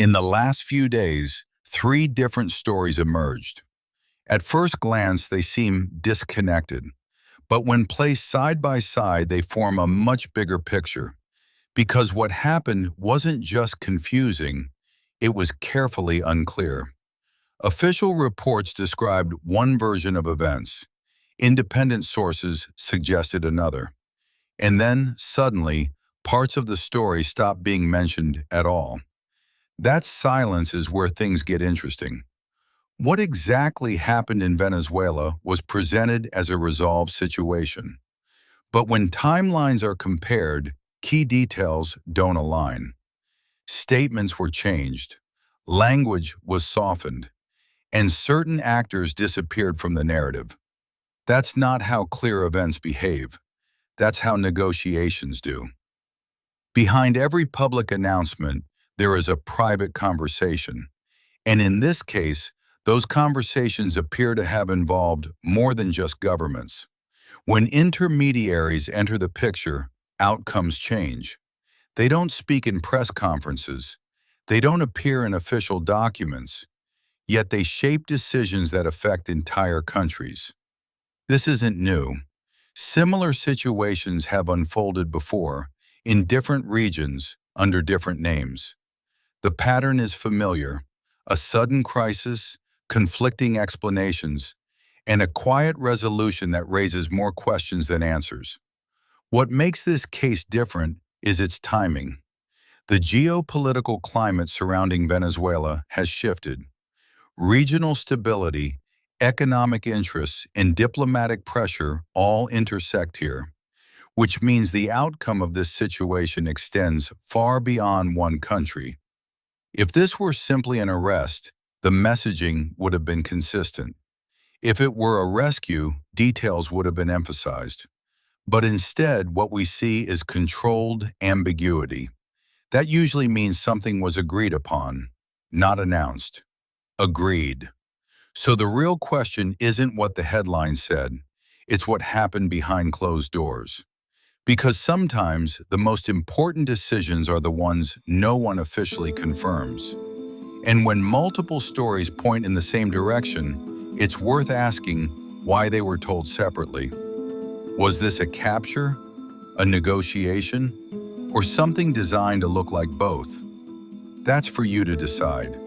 In the last few days, three different stories emerged. At first glance, they seem disconnected, but when placed side by side, they form a much bigger picture. Because what happened wasn't just confusing, it was carefully unclear. Official reports described one version of events. Independent sources suggested another. And then, suddenly, parts of the story stopped being mentioned at all. That silence is where things get interesting. What exactly happened in Venezuela was presented as a resolved situation. But when timelines are compared, key details don't align. Statements were changed, language was softened, and certain actors disappeared from the narrative. That's not how clear events behave. That's how negotiations do. Behind every public announcement, there is a private conversation. And in this case, those conversations appear to have involved more than just governments. When intermediaries enter the picture, outcomes change. They don't speak in press conferences. They don't appear in official documents. Yet they shape decisions that affect entire countries. This isn't new. Similar situations have unfolded before, in different regions, under different names. The pattern is familiar: a sudden crisis, conflicting explanations, and a quiet resolution that raises more questions than answers. What makes this case different is its timing. The geopolitical climate surrounding Venezuela has shifted. Regional stability, economic interests, and diplomatic pressure all intersect here, which means the outcome of this situation extends far beyond one country. If this were simply an arrest, the messaging would have been consistent. If it were a rescue, details would have been emphasized. But instead, what we see is controlled ambiguity. That usually means something was agreed upon, not announced. Agreed. So the real question isn't what the headline said, it's what happened behind closed doors. Because sometimes the most important decisions are the ones no one officially confirms. And when multiple stories point in the same direction, it's worth asking why they were told separately. Was this a capture, a negotiation, or something designed to look like both? That's for you to decide.